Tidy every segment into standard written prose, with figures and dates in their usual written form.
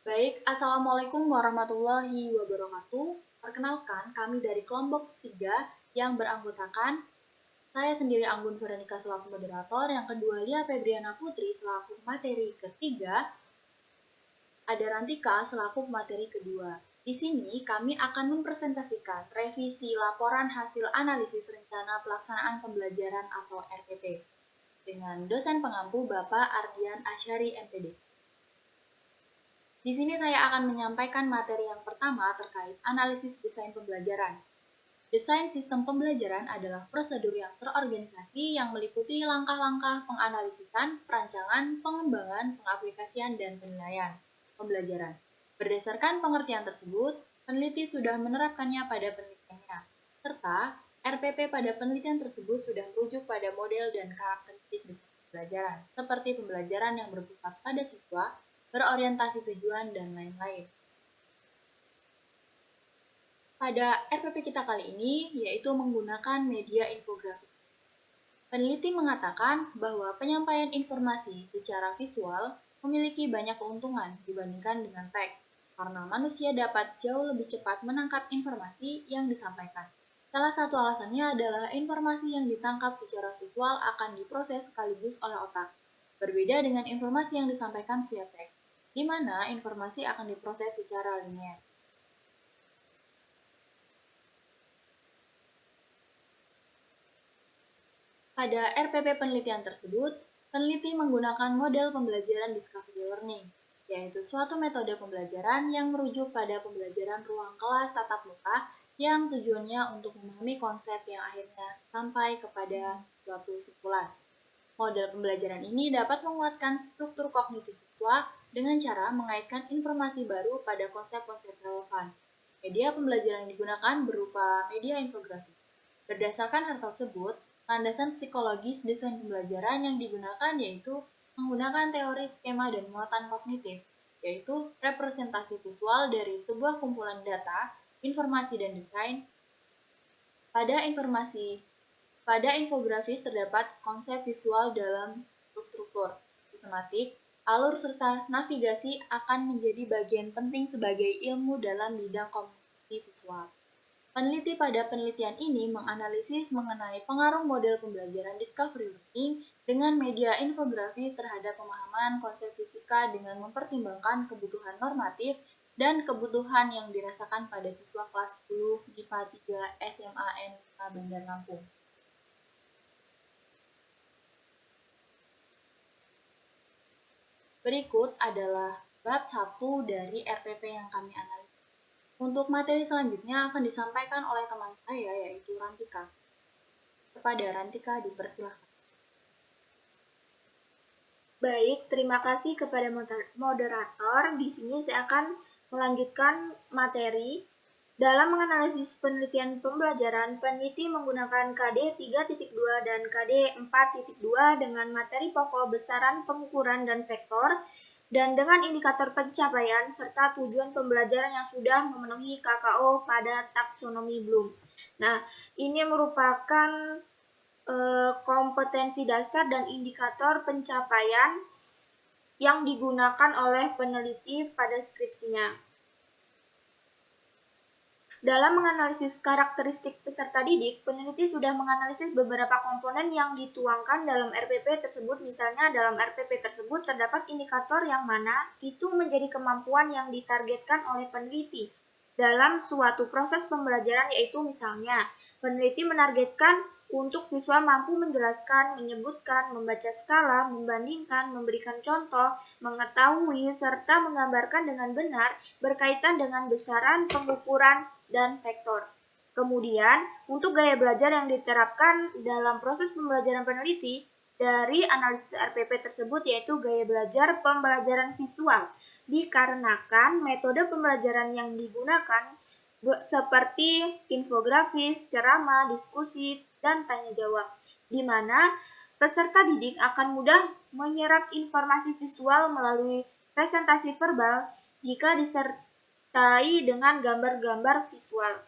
Baik, Assalamualaikum warahmatullahi wabarakatuh. Perkenalkan, kami dari kelompok 3 yang beranggotakan saya sendiri Anggun Veronica selaku moderator, yang kedua Lia Febriana Putri selaku materi ketiga, ada Rantika selaku materi kedua. Di sini kami akan mempresentasikan revisi laporan hasil analisis rencana pelaksanaan pembelajaran atau RPP dengan dosen pengampu Bapak Ardian Asyari MPD. Di sini saya akan menyampaikan materi yang pertama terkait analisis desain pembelajaran. Desain sistem pembelajaran adalah prosedur yang terorganisasi yang meliputi langkah-langkah penganalisisan, perancangan, pengembangan, pengaplikasian, dan penilaian pembelajaran. Berdasarkan pengertian tersebut, peneliti sudah menerapkannya pada penelitiannya, serta RPP pada penelitian tersebut sudah merujuk pada model dan karakteristik desain pembelajaran, seperti pembelajaran yang berpusat pada siswa, berorientasi tujuan, dan lain-lain. Pada RPP kita kali ini, yaitu menggunakan media infografis. Peneliti mengatakan bahwa penyampaian informasi secara visual memiliki banyak keuntungan dibandingkan dengan teks, karena manusia dapat jauh lebih cepat menangkap informasi yang disampaikan. Salah satu alasannya adalah informasi yang ditangkap secara visual akan diproses sekaligus oleh otak, berbeda dengan informasi yang disampaikan via teks, di mana informasi akan diproses secara linear. Pada RPP penelitian tersebut, peneliti menggunakan model pembelajaran discovery learning, yaitu suatu metode pembelajaran yang merujuk pada pembelajaran ruang kelas tatap muka yang tujuannya untuk memahami konsep yang akhirnya sampai kepada suatu kesimpulan. Model pembelajaran ini dapat menguatkan struktur kognitif siswa dengan cara mengaitkan informasi baru pada konsep-konsep relevan. Media pembelajaran yang digunakan berupa media infografis. Berdasarkan hal tersebut, landasan psikologis desain pembelajaran yang digunakan yaitu menggunakan teori skema dan muatan kognitif, yaitu representasi visual dari sebuah kumpulan data, informasi dan desain. Pada infografis terdapat konsep visual dalam bentuk struktur, sistematik, alur serta navigasi akan menjadi bagian penting sebagai ilmu dalam bidang komunikasi visual. Peneliti pada penelitian ini menganalisis mengenai pengaruh model pembelajaran discovery learning dengan media infografis terhadap pemahaman konsep fisika dengan mempertimbangkan kebutuhan normatif dan kebutuhan yang dirasakan pada siswa kelas 10 MIPA 3 SMA N5 Bandar Lampung. Berikut adalah bab 1 dari RPP yang kami analisis. Untuk materi selanjutnya akan disampaikan oleh teman saya, yaitu Rantika. Kepada Rantika dipersilahkan. Baik, terima kasih kepada moderator. Di sini saya akan melanjutkan materi. Dalam menganalisis penelitian pembelajaran, peneliti menggunakan KD 3.2 dan KD 4.2 dengan materi pokok besaran pengukuran dan vektor, dan dengan indikator pencapaian serta tujuan pembelajaran yang sudah memenuhi KKO pada taksonomi Bloom. Nah, ini merupakan kompetensi dasar dan indikator pencapaian yang digunakan oleh peneliti pada skripsinya. Dalam menganalisis karakteristik peserta didik, peneliti sudah menganalisis beberapa komponen yang dituangkan dalam RPP tersebut. Misalnya, dalam RPP tersebut terdapat indikator yang mana itu menjadi kemampuan yang ditargetkan oleh peneliti dalam suatu proses pembelajaran, yaitu misalnya, peneliti menargetkan untuk siswa mampu menjelaskan, menyebutkan, membaca skala, membandingkan, memberikan contoh, mengetahui, serta menggambarkan dengan benar berkaitan dengan besaran, pengukuran, dan vektor. Kemudian, untuk gaya belajar yang diterapkan dalam proses pembelajaran peneliti dari analisis RPP tersebut yaitu gaya belajar pembelajaran visual, dikarenakan metode pembelajaran yang digunakan seperti infografis, ceramah, diskusi, dan tanya jawab, di mana peserta didik akan mudah menyerap informasi visual melalui presentasi verbal jika disertai dengan gambar-gambar visual.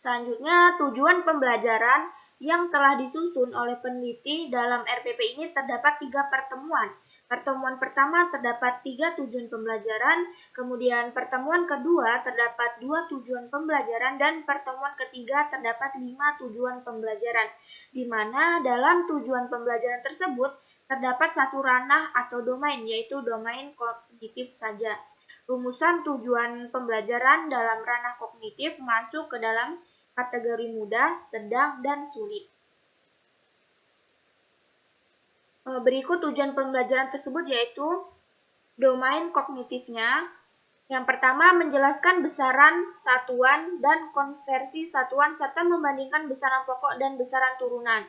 Selanjutnya, tujuan pembelajaran yang telah disusun oleh peneliti dalam RPP ini terdapat 3 pertemuan. Pertemuan pertama terdapat 3 tujuan pembelajaran, kemudian pertemuan kedua terdapat 2 tujuan pembelajaran, dan pertemuan ketiga terdapat 5 tujuan pembelajaran, di mana dalam tujuan pembelajaran tersebut terdapat satu ranah atau domain, yaitu domain kognitif saja. Rumusan tujuan pembelajaran dalam ranah kognitif masuk ke dalam kategori mudah, sedang, dan sulit. Berikut tujuan pembelajaran tersebut yaitu domain kognitifnya. Yang pertama, menjelaskan besaran satuan dan konversi satuan serta membandingkan besaran pokok dan besaran turunan.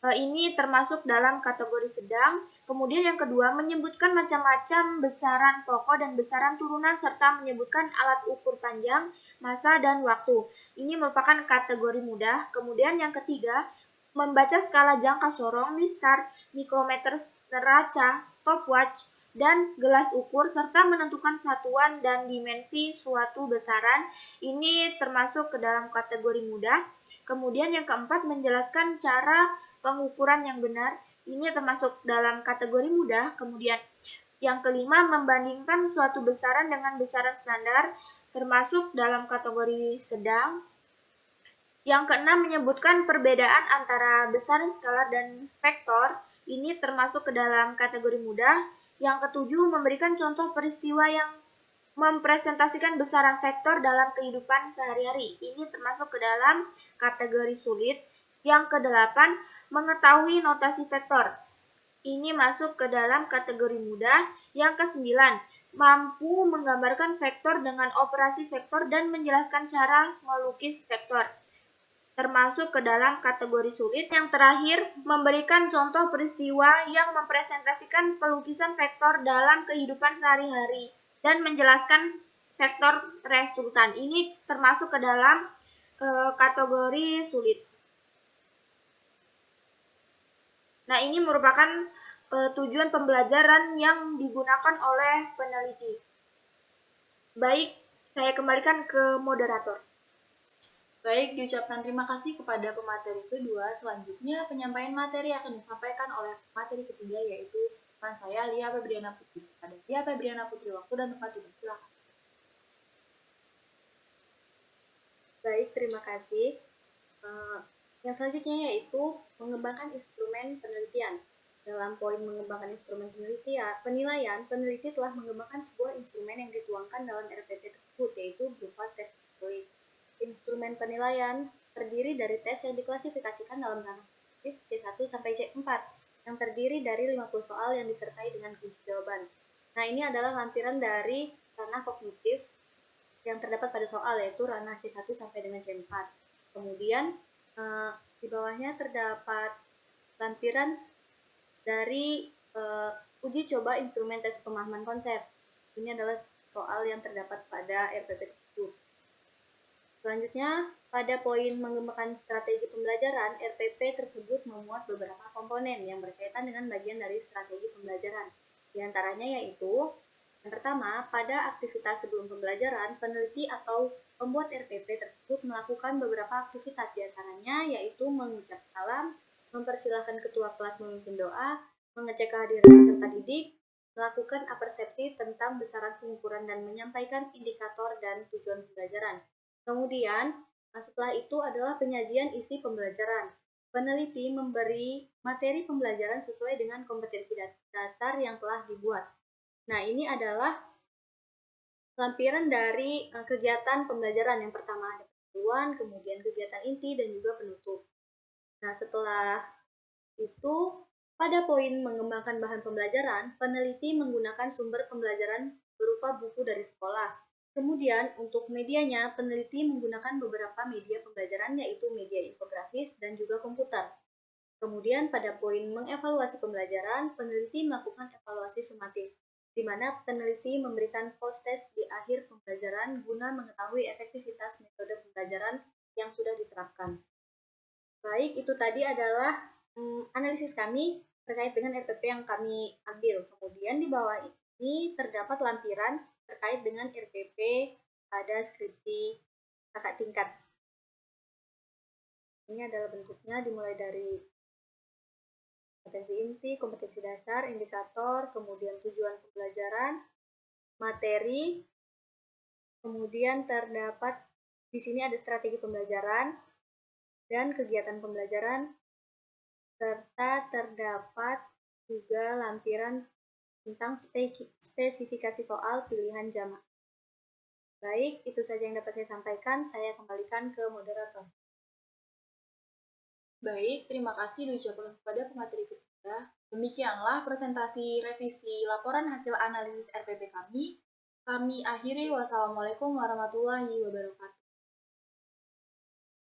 Ini termasuk dalam kategori sedang. Kemudian yang kedua, menyebutkan macam-macam besaran pokok dan besaran turunan serta menyebutkan alat ukur panjang, masa, dan waktu. Ini merupakan kategori mudah. Kemudian yang ketiga, membaca skala jangka sorong, mistar, mikrometer, neraca, stopwatch, dan gelas ukur, serta menentukan satuan dan dimensi suatu besaran. Ini termasuk ke dalam kategori mudah. Kemudian yang keempat, menjelaskan cara pengukuran yang benar. Ini termasuk dalam kategori mudah. Kemudian yang kelima, membandingkan suatu besaran dengan besaran standar, termasuk dalam kategori sedang. Yang keenam, menyebutkan perbedaan antara besaran skalar dan vektor. Ini termasuk ke dalam kategori mudah. Yang ketujuh, memberikan contoh peristiwa yang mempresentasikan besaran vektor dalam kehidupan sehari-hari. Ini termasuk ke dalam kategori sulit. Yang kedelapan, mengetahui notasi vektor. Ini masuk ke dalam kategori mudah. Yang kesembilan, mampu menggambarkan vektor dengan operasi vektor dan menjelaskan cara melukis vektor, termasuk ke dalam kategori sulit. Yang terakhir, memberikan contoh peristiwa yang mempresentasikan pelukisan vektor dalam kehidupan sehari-hari dan menjelaskan vektor resultan. Ini termasuk ke dalam kategori sulit. Nah, ini merupakan tujuan pembelajaran yang digunakan oleh peneliti. Baik, saya kembalikan ke moderator. Baik, diucapkan terima kasih kepada pemateri kedua. Selanjutnya, penyampaian materi akan disampaikan oleh materi ketiga, yaitu teman saya, Lia Febriana Putri. Pada Lia Febriana Putri, waktu dan tempat silakan. Baik, terima kasih. Yang selanjutnya yaitu mengembangkan instrumen penelitian. Dalam poin mengembangkan instrumen penilaian, peneliti telah mengembangkan sebuah instrumen yang dituangkan dalam RPP tersebut, yaitu berupa tes tulis. Instrumen penilaian terdiri dari tes yang diklasifikasikan dalam ranah kognitif C1 sampai C4, yang terdiri dari 50 soal yang disertai dengan kunci jawaban. Nah, ini adalah lampiran dari ranah kognitif yang terdapat pada soal, yaitu ranah C1 sampai dengan C4. Kemudian di bawahnya terdapat lampiran dari uji coba instrumen tes pemahaman konsep. Ini adalah soal yang terdapat pada RPP tersebut. Selanjutnya, pada poin mengembangkan strategi pembelajaran, RPP tersebut memuat beberapa komponen yang berkaitan dengan bagian dari strategi pembelajaran. Di antaranya yaitu, yang pertama, pada aktivitas sebelum pembelajaran, peneliti atau pembuat RPP tersebut melakukan beberapa aktivitas, di antaranya yaitu mengucap salam, mempersilahkan ketua kelas memimpin doa, mengecek kehadiran peserta didik, melakukan apersepsi tentang besaran pengukuran dan menyampaikan indikator dan tujuan pembelajaran. Kemudian, setelah itu adalah penyajian isi pembelajaran. Peneliti memberi materi pembelajaran sesuai dengan kompetensi dasar yang telah dibuat. Nah, ini adalah lampiran dari kegiatan pembelajaran. Yang pertama ada pendahuluan, kemudian kegiatan inti, dan juga penutup. Nah, setelah itu, pada poin mengembangkan bahan pembelajaran, peneliti menggunakan sumber pembelajaran berupa buku dari sekolah. Kemudian, untuk medianya, peneliti menggunakan beberapa media pembelajaran, yaitu media infografis dan juga komputer. Kemudian, pada poin mengevaluasi pembelajaran, peneliti melakukan evaluasi sumatif, di mana peneliti memberikan post-test di akhir pembelajaran guna mengetahui efektivitas metode pembelajaran yang sudah diterapkan. Baik, itu tadi adalah analisis kami terkait dengan RPP yang kami ambil. Kemudian di bawah ini terdapat lampiran terkait dengan RPP pada skripsi kakak tingkat. Ini adalah bentuknya, dimulai dari kompetensi inti, kompetensi dasar, indikator, kemudian tujuan pembelajaran, materi, kemudian terdapat di sini ada strategi pembelajaran dan kegiatan pembelajaran, serta terdapat juga lampiran tentang spesifikasi soal pilihan jamak. Baik, itu saja yang dapat saya sampaikan. Saya kembalikan ke moderator. Baik, terima kasih diucapkan kepada pemateri ketiga. Demikianlah presentasi revisi laporan hasil analisis RPP kami. Kami akhiri. Wassalamualaikum warahmatullahi wabarakatuh.